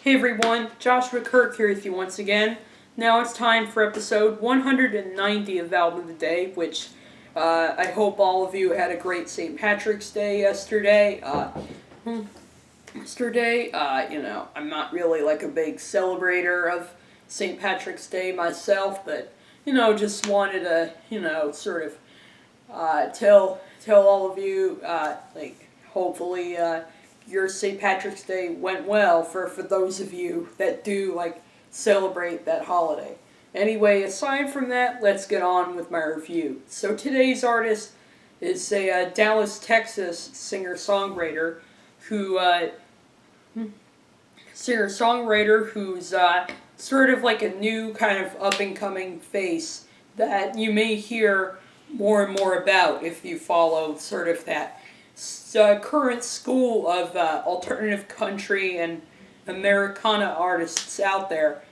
Hey everyone, Joshua Kirk here with you once again. Now it's time for episode 190 of Album of the Day, which I hope all of you had a great St. Patrick's Day yesterday. I'm not really like a big celebrator of St. Patrick's Day myself, but, just wanted to, sort of tell all of you, hopefully, your St. Patrick's Day went well for those of you that do, celebrate that holiday. Anyway, aside from that, let's get on with my review. So today's artist is a Dallas, Texas singer-songwriter who's sort of like a new kind of up-and-coming face that you may hear more and more about if you follow sort of that current school of alternative country and Americana artists out there,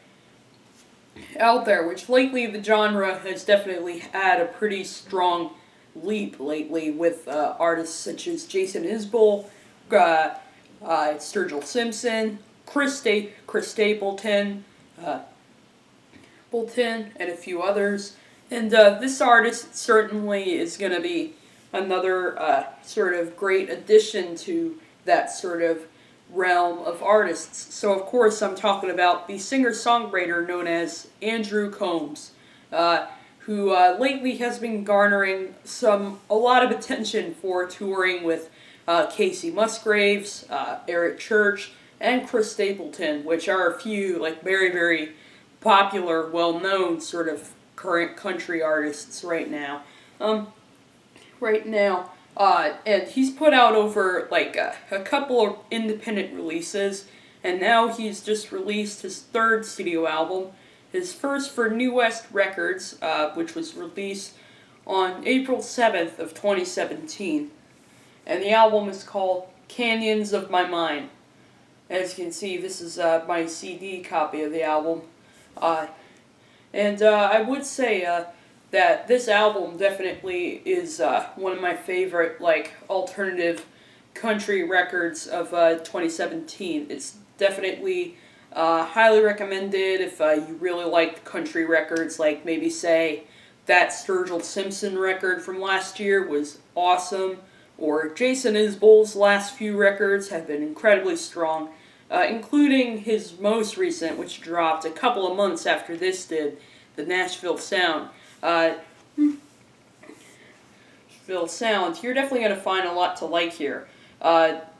which lately the genre has definitely had a pretty strong leap lately with artists such as Jason Isbell, Sturgill Simpson, Chris Stapleton, and a few others. And this artist certainly is going to be another sort of great addition to that sort of realm of artists. So of course I'm talking about the singer-songwriter known as Andrew Combs, who lately has been garnering a lot of attention for touring with Casey Musgraves, Eric Church, and Chris Stapleton, which are a few very, very popular, well-known sort of current country artists right now. And he's put out over a couple of independent releases, and now he's just released his third studio album, his first for New West Records, which was released on April 7th of 2017, and the album is called Canyons of My Mind. As you can see, this is my CD copy of the album, and I would say that this album definitely is one of my favorite alternative country records of 2017. It's definitely highly recommended if you really like country records, like maybe say that Sturgill Simpson record from last year was awesome, or Jason Isbell's last few records have been incredibly strong, including his most recent, which dropped a couple of months after this did, the Nashville Sound. You're definitely going to find a lot to like here.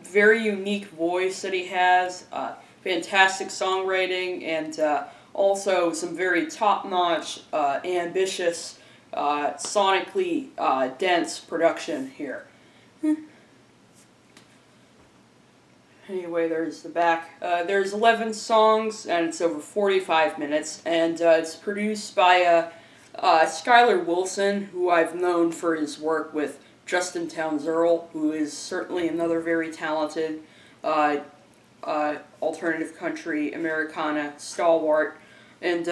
Very unique voice that he has, fantastic songwriting, and also some very top-notch, ambitious, sonically dense production here. Anyway, there's the back. There's 11 songs, and it's over 45 minutes, and it's produced by Skylar Wilson, who I've known for his work with Justin Townes Earle, who is certainly another very talented alternative country Americana stalwart, and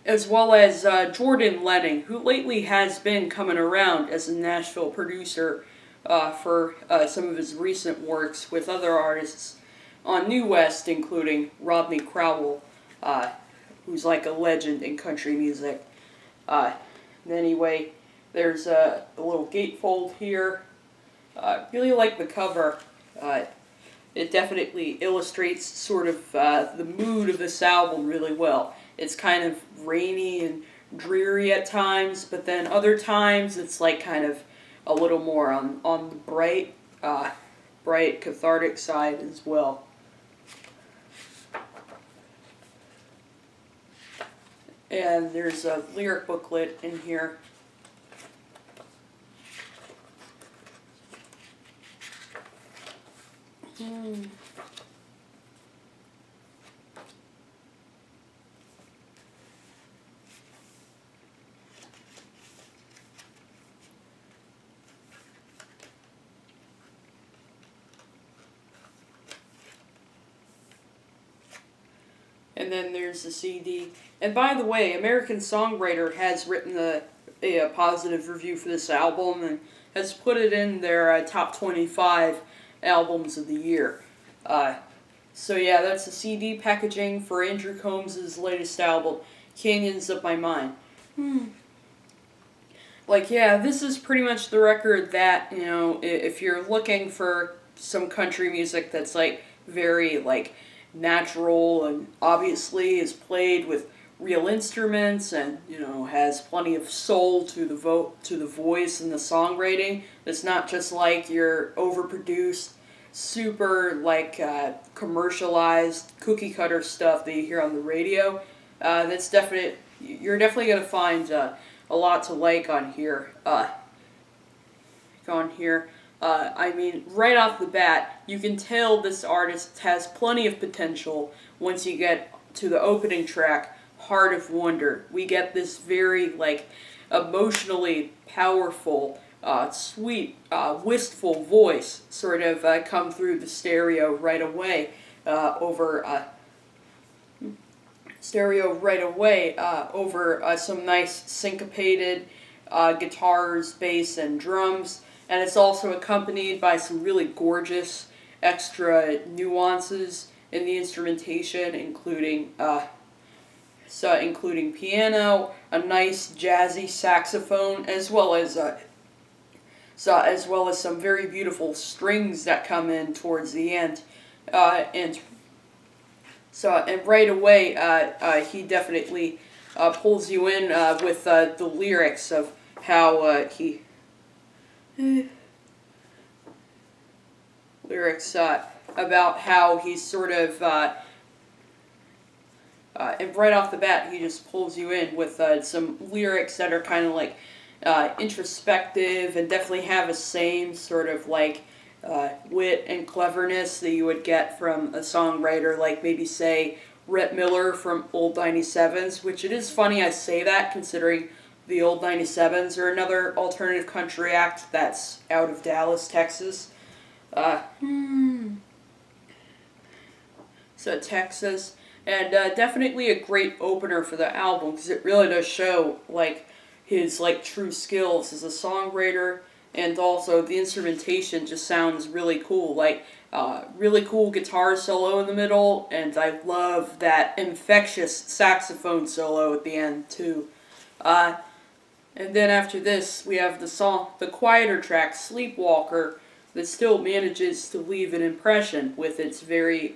as well as Jordan Lenning, who lately has been coming around as a Nashville producer for some of his recent works with other artists on New West, including Rodney Crowell, who's like a legend in country music. Anyway, there's a little gatefold here. Really like the cover. It definitely illustrates sort of the mood of this album really well. It's kind of rainy and dreary at times, but then other times it's kind of a little more on the bright, cathartic side as well. And there's a lyric booklet in here. And then there's the CD. And by the way, American Songwriter has written a positive review for this album and has put it in their top 25 albums of the year. So yeah, that's the CD packaging for Andrew Combs' latest album, Canyons of My Mind. Like, yeah, this is pretty much the record that, if you're looking for some country music that's, like, very, like, natural and obviously is played with real instruments and, has plenty of soul to the voice and the songwriting. It's not just like your overproduced, super, like, commercialized cookie cutter stuff that you hear on the radio. You're definitely going to find, a lot to like on here. I mean, right off the bat, you can tell this artist has plenty of potential once you get to the opening track, Heart of Wonder. We get this very, like, emotionally powerful, sweet, wistful voice sort of come through the stereo right away over some nice syncopated guitars, bass, and drums. And it's also accompanied by some really gorgeous extra nuances in the instrumentation, including piano, a nice jazzy saxophone, as well as some very beautiful strings that come in towards the end, and right away, he definitely pulls you in with the lyrics of how lyrics about how he's sort of and right off the bat, he just pulls you in with some lyrics that are kind of like introspective and definitely have a same sort of like wit and cleverness that you would get from a songwriter like maybe say Rhett Miller from Old 97s, which it is funny I say that considering the Old 97s are another alternative country act that's out of Dallas, Texas. So Texas, and definitely a great opener for the album because it really does show like his like true skills as a songwriter, and also the instrumentation just sounds really cool. Like really cool guitar solo in the middle, and I love that infectious saxophone solo at the end too. And then after this, we have the quieter track, Sleepwalker, that still manages to leave an impression with its very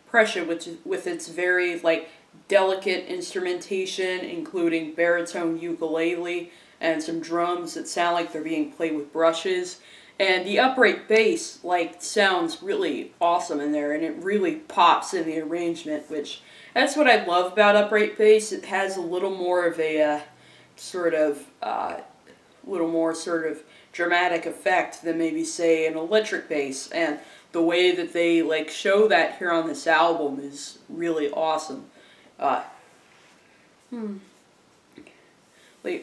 with its very like delicate instrumentation, including baritone ukulele and some drums that sound like they're being played with brushes. And the upright bass like sounds really awesome in there, and it really pops in the arrangement, which that's what I love about upright bass. It has a little more of a little more sort of dramatic effect than maybe say an electric bass, and the way that they like show that here on this album is really awesome. Like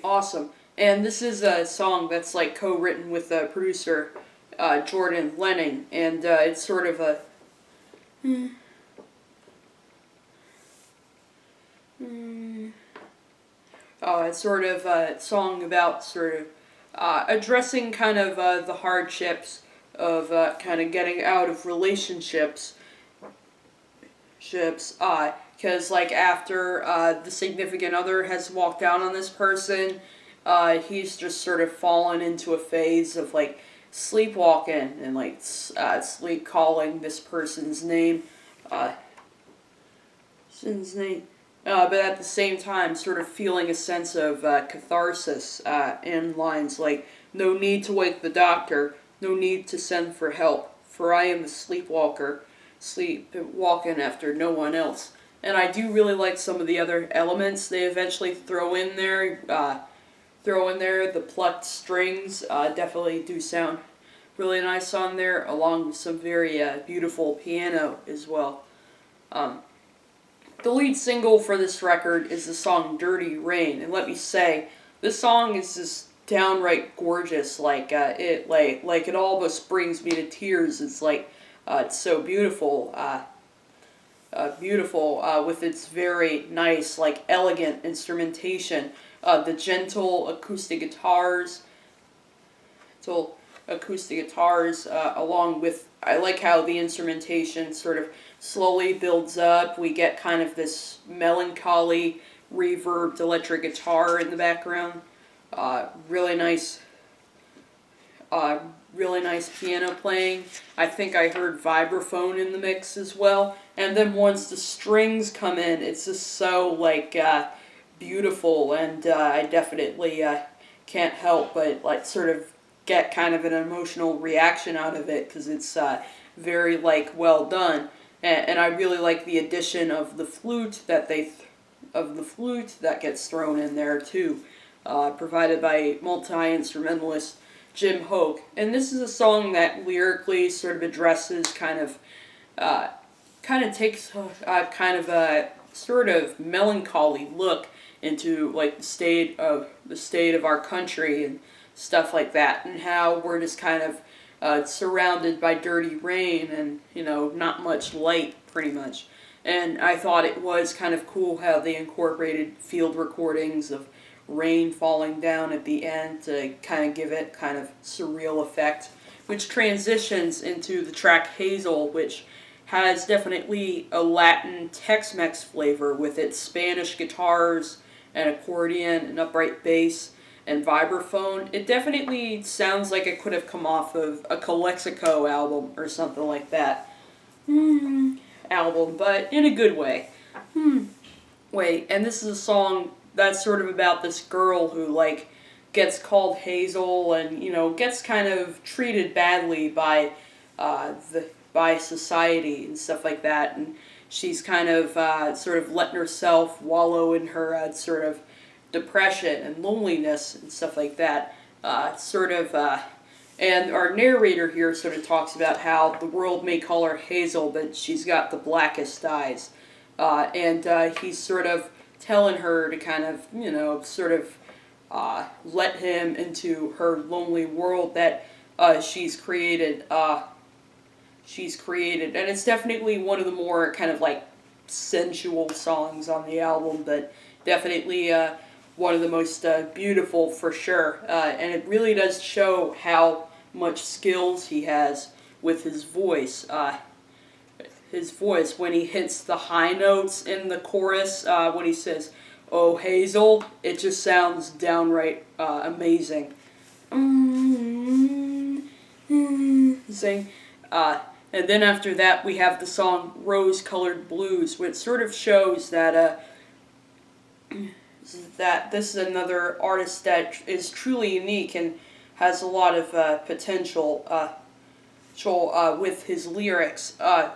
awesome. And this is a song that's like co-written with producer Jordan Lennon, and it's sort of a it's sort of a song about sort of addressing kind of the hardships of kind of getting out of relationships, because like after the significant other has walked out on this person, he's just sort of fallen into a phase of like sleepwalking and like sleep calling this person's name, but at the same time sort of feeling a sense of catharsis in lines like, "No need to wake the doctor, no need to send for help, for I am a sleepwalker, sleepwalking after no one else." And I do really like some of the other elements they eventually throw in there. The plucked strings definitely do sound really nice on there, along with some very beautiful piano as well. The lead single for this record is the song "Dirty Rain," and let me say, this song is just downright gorgeous. Like it almost brings me to tears. It's like it's so beautiful, with its very nice, like elegant instrumentation. The gentle acoustic guitars, along with I like how the instrumentation sort of slowly builds up. We get kind of this melancholy reverbed electric guitar in the background. Really nice, really nice piano playing. I think I heard vibraphone in the mix as well. And then once the strings come in, it's just so like beautiful, and I definitely can't help but like sort of get kind of an emotional reaction out of it because it's very like well done. And I really like the addition of the flute that gets thrown in there too, provided by multi-instrumentalist Jim Hoke. And this is a song that lyrically sort of addresses takes kind of a sort of melancholy look into like the state of our country and stuff like that, and how we're just kind of surrounded by dirty rain and not much light pretty much. And I thought it was kind of cool how they incorporated field recordings of rain falling down at the end to kind of give it kind of surreal effect, which transitions into the track Hazel, which has definitely a Latin Tex-Mex flavor with its Spanish guitars and accordion and upright bass and vibraphone. It definitely sounds like it could have come off of a Calexico album or something like that. Album, but in a good way. Wait, and this is a song that's sort of about this girl who like gets called Hazel and gets kind of treated badly by by society and stuff like that, and she's kind of sort of letting herself wallow in her sort of depression and loneliness and stuff like that. And our narrator here sort of talks about how the world may call her Hazel, but she's got the blackest eyes. And he's sort of telling her to kind of, let him into her lonely world that she's created. And it's definitely one of the more kind of like sensual songs on the album, but definitely one of the most beautiful for sure. And it really does show how much skills he has with his voice. When he hits the high notes in the chorus, when he says, "Oh Hazel," it just sounds downright amazing. Sing. And then after that, we have the song Rose-Colored Blues, which sort of shows that that this is another artist that is truly unique and has a lot of potential with his lyrics, and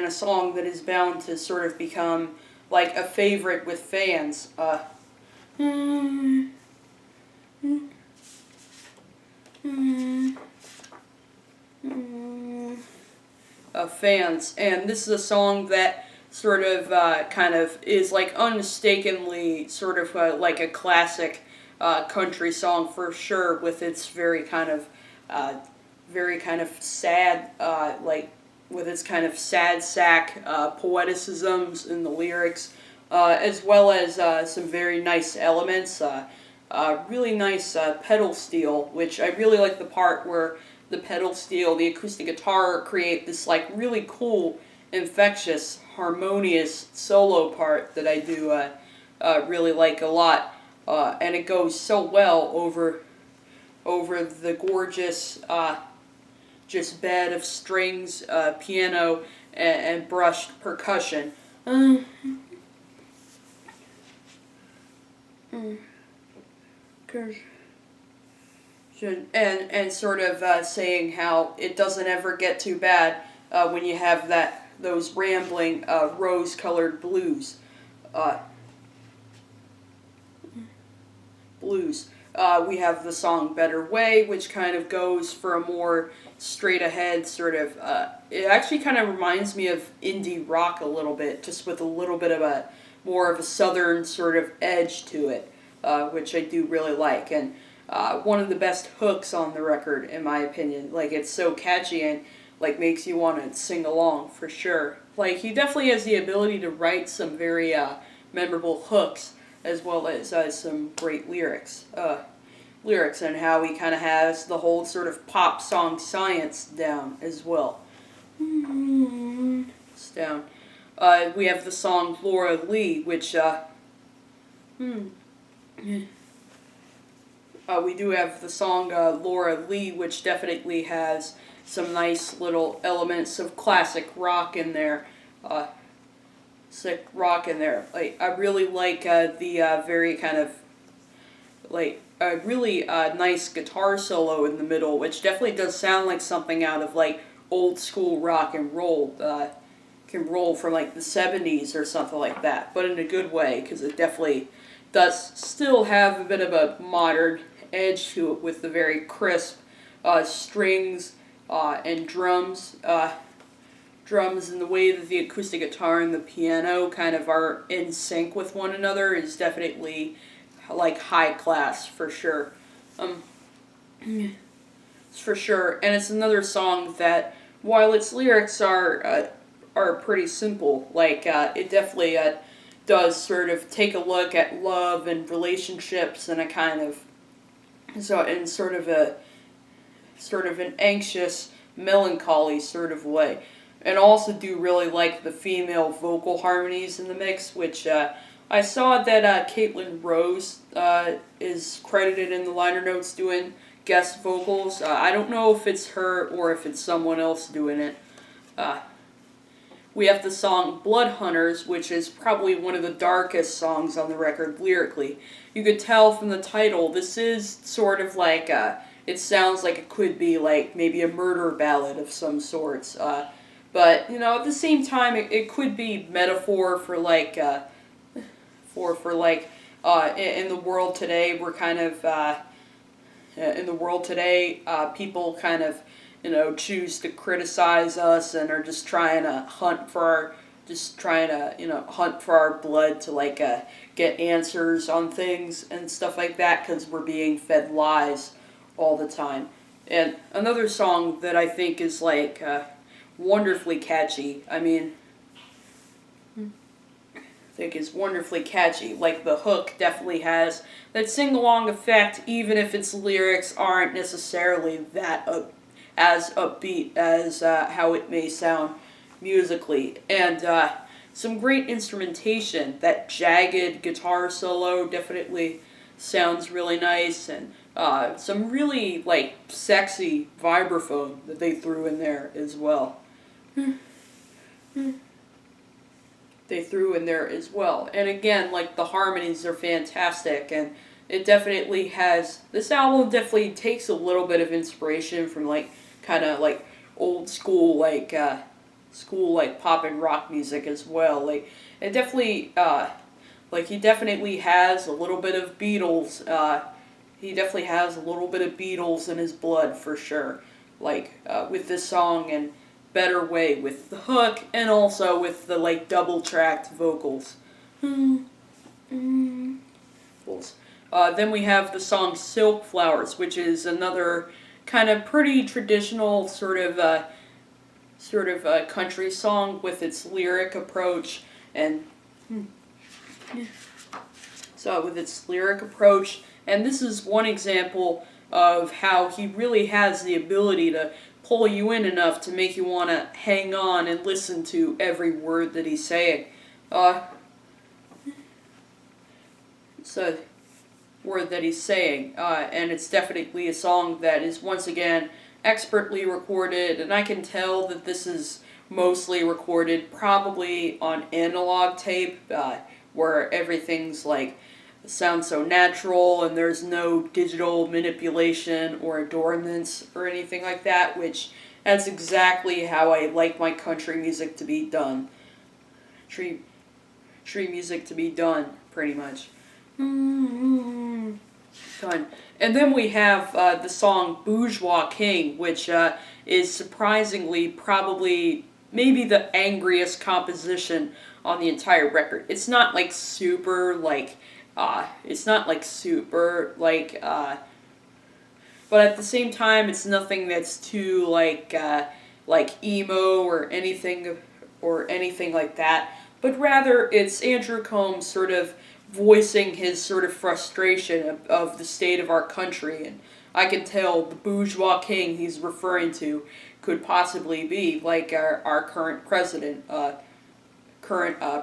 a song that is bound to sort of become like a favorite with fans. Fans, and this is a song that sort of kind of is like unmistakably sort of like a classic country song for sure, with its very kind of sad with its kind of sad sack poeticisms in the lyrics, as well as some very nice elements. Really nice pedal steel, which I really like the part where the pedal steel, the acoustic guitar, create this like really cool, infectious, harmonious solo part that I do really like a lot, and it goes so well over the gorgeous just bed of strings, piano, and brushed percussion. And sort of saying how it doesn't ever get too bad when you have those rambling rose-colored blues. We have the song Better Way, which kind of goes for a more straight ahead sort of, it actually kind of reminds me of indie rock a little bit, just with a little bit of more of a southern sort of edge to it, which I do really like. And one of the best hooks on the record, in my opinion. Like, it's so catchy and like makes you want to sing along for sure. Like, he definitely has the ability to write some very memorable hooks, as well as some great lyrics. lyrics and how he kind of has the whole sort of pop song science down as well. It's down. We have the song Lauralee, which we do have the song Lauralee, which definitely has some nice little elements of classic rock in there. Sick rock in there. Like, I really like the very kind of like a really nice guitar solo in the middle, which definitely does sound like something out of like old school rock and roll. Can roll from like the 70s or something like that, but in a good way, because it definitely does still have a bit of a modern edge to it with the very crisp strings and drums. Drums and the way that the acoustic guitar and the piano kind of are in sync with one another is definitely like high class for sure. For sure, and it's another song that, while its lyrics are pretty simple, like it definitely does sort of take a look at love and relationships in a kind of sort of an anxious, melancholy sort of way. And also do really like the female vocal harmonies in the mix, which I saw that Caitlin Rose is credited in the liner notes doing guest vocals. I don't know if it's her or if it's someone else doing it. We have the song Blood Hunters, which is probably one of the darkest songs on the record lyrically. You could tell from the title, this is sort of like, it sounds like it could be like maybe a murder ballad of some sorts. But, you know, at the same time, it could be metaphor for like, in the world today, we're kind of, in the world today, people kind of, you know, choose to criticize us and are just trying to hunt for our blood to like get answers on things and stuff like that, because we're being fed lies all the time. And another song that I think is like wonderfully catchy. Is wonderfully catchy. Like, the hook definitely has that sing-along effect, even if its lyrics aren't necessarily that as upbeat as how it may sound musically. And some great instrumentation. That jagged guitar solo definitely sounds really nice, and some really like sexy vibraphone that they threw in there as well. And again, like, the harmonies are fantastic, and it definitely has, this album definitely takes a little bit of inspiration from like kind of like old school like pop and rock music as well. Like, it definitely he definitely has a little bit of Beatles. He definitely has a little bit of Beatles in his blood for sure. Like with this song, and Better Way with the hook, and also with the like double tracked vocals. Then we have the song Silk Flowers, which is another kind of pretty traditional sort of country song with its lyric approach, and and this is one example of how he really has the ability to pull you in enough to make you want to hang on and listen to every word that he's saying. And it's definitely a song that is, once again, expertly recorded, and I can tell that this is mostly recorded probably on analog tape, where everything's like, sounds so natural, and there's no digital manipulation or adornments or anything like that, which that's exactly how I like my country music to be done. Tree music to be done, pretty much. Done. And then we have the song Bourgeois King, which is surprisingly probably maybe the angriest composition on the entire record. It's not like super but at the same time, it's nothing that's too like emo or anything like that. But rather, it's Andrew Combs sort of voicing his sort of frustration of the state of our country. And I can tell the bourgeois king he's referring to could possibly be like our current president,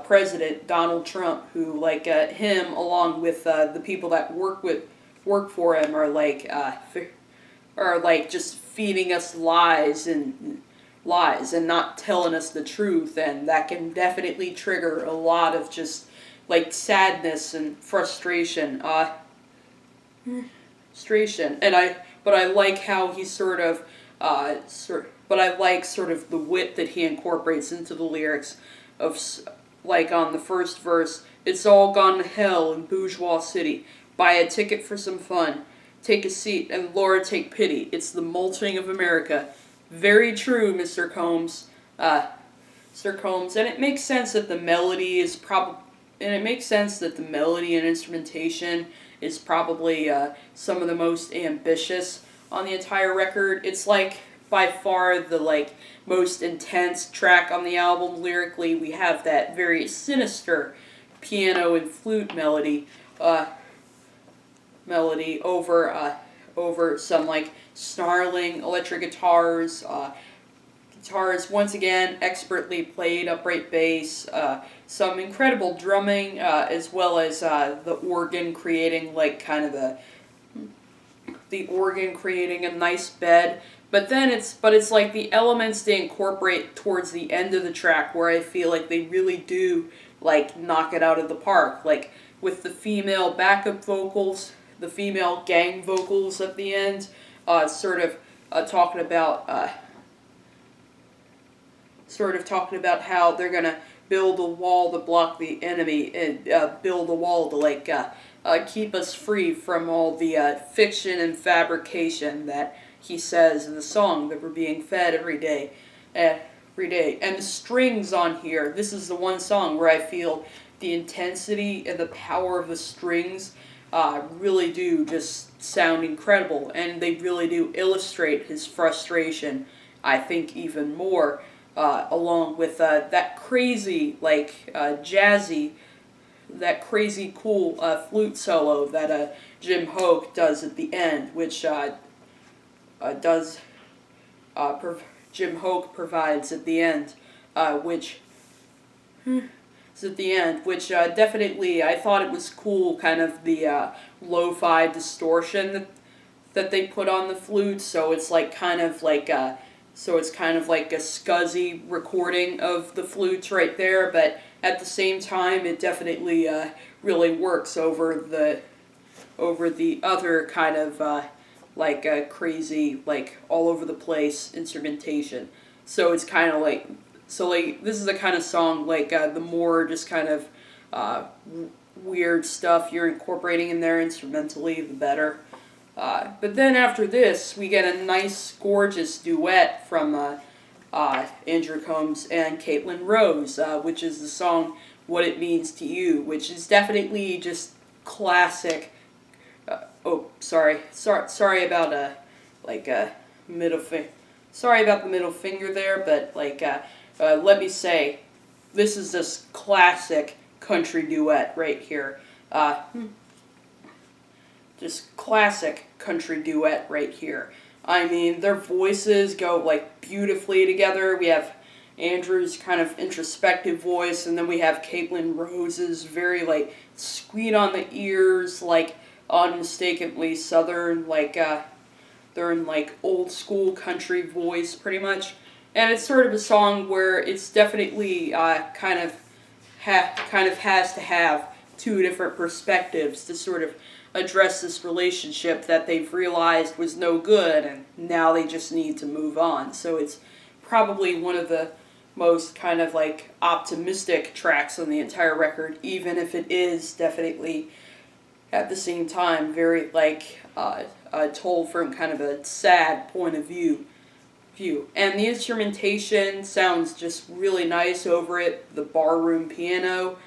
president Donald Trump, who like him along with the people that work for him are like just feeding us lies and not telling us the truth, and that can definitely trigger a lot of just like sadness and frustration. Frustration, but I like how he sort of but I like sort of the wit that he incorporates into the lyrics of like on the first verse, it's all gone to hell in bourgeois city. Buy a ticket for some fun. Take a seat and Laura take pity. It's the molting of America. Very true, Mr. Combs. Mr. Combs, and it makes sense that the melody is and instrumentation is probably some of the most ambitious on the entire record. It's like by far the like most intense track on the album lyrically. We have that very sinister piano and flute melody over some like snarling electric guitars. Guitars once again expertly played, upright bass, some incredible drumming, as well as the organ creating like kind of the organ creating a nice bed. But then it's like the elements they incorporate towards the end of the track where I feel like they really do like knock it out of the park, like with the female backup vocals, the female gang vocals at the end, talking about how they're gonna build a wall to block the enemy and build a wall to like keep us free from all the fiction and fabrication that he says in the song that we're being fed every day. And the strings on here, this is the one song where I feel the intensity and the power of the strings really do just sound incredible, and they really do illustrate his frustration, I think, even more, along with that crazy, like, jazzy, that crazy cool flute solo that Jim Hoke does at the end, which Jim Hoke provides at the end, which definitely I thought it was cool, kind of the lo-fi distortion that they put on the flute. So it's like kind of like a scuzzy recording of the flutes right there, but at the same time it definitely really works over the other kind of crazy, like all over the place instrumentation. So it's kind of like, this is the kind of song like the more just kind of weird stuff you're incorporating in there instrumentally, the better. But then after this, we get a nice, gorgeous duet from Andrew Combs and Caitlin Rose, which is the song "What It Means to You," which is definitely just classic. Sorry about middle finger. Sorry about the middle finger there, but let me say, this is this classic country duet right here. Just classic country duet right here. I mean, their voices go like beautifully together. We have Andrew's kind of introspective voice, and then we have Caitlin Rose's very like sweet on the ears, like unmistakably southern, they're in like old school country voice pretty much. And it's sort of a song where it's definitely kind of has to have two different perspectives to sort of address this relationship that they've realized was no good, and now they just need to move on. So it's probably one of the most kind of like optimistic tracks on the entire record, even if it is definitely at the same time very like told from kind of a sad point of view. And the instrumentation sounds just really nice over it. The barroom piano,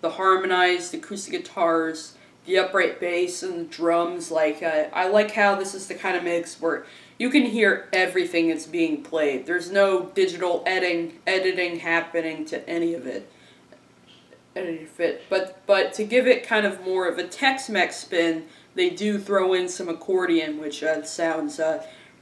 the harmonized acoustic guitars, the upright bass, and the drums. I like how this is the kind of mix where you can hear everything that's being played. There's no digital editing happening to any of it. any fit. But to give it kind of more of a Tex-Mex spin, they do throw in some accordion, which sounds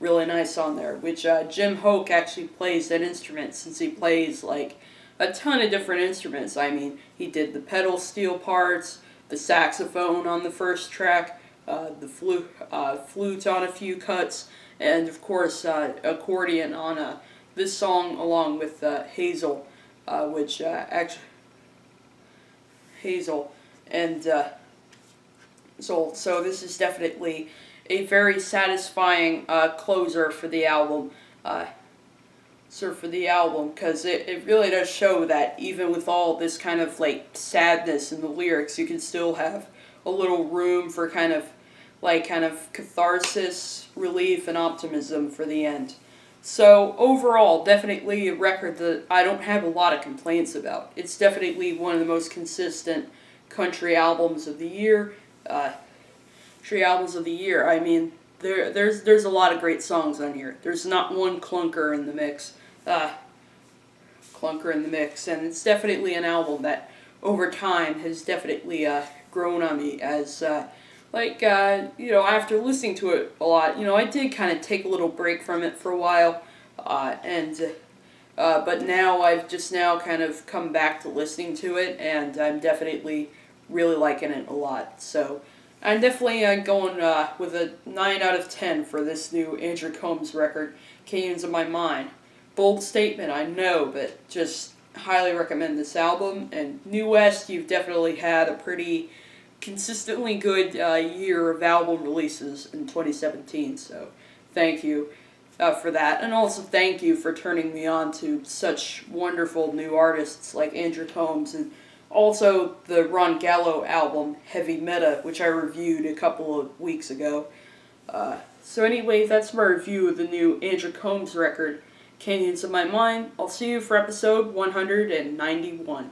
really nice on there. Which Jim Hoke actually plays that instrument, since he plays like a ton of different instruments. I mean, he did the pedal steel parts, the saxophone on the first track, the flute on a few cuts, and of course accordion on this song, along with Hazel, which actually Hazel and so this is definitely a very satisfying closer for the album. Because it really does show that even with all this kind of like sadness in the lyrics, you can still have a little room for kind of catharsis, relief, and optimism for the end. So overall, definitely a record that I don't have a lot of complaints about. It's definitely one of the most consistent country albums of the year. I mean, there's a lot of great songs on here. There's not one clunker in the mix. And it's definitely an album that over time has definitely grown on me as after listening to it a lot, I did kind of take a little break from it for a while, but now I've just now kind of come back to listening to it, and I'm definitely really liking it a lot. So I'm definitely going with a 9 out of 10 for this new Andrew Combs record, Canyons of My Mind. Bold statement, I know, but just highly recommend this album. And New West, you've definitely had a pretty consistently good year of album releases in 2017, so thank you for that. And also thank you for turning me on to such wonderful new artists like Andrew Combs, and also the Ron Gallo album, Heavy Meta, which I reviewed a couple of weeks ago. So anyway, that's my review of the new Andrew Combs record, Canyons of My Mind. I'll see you for episode 191.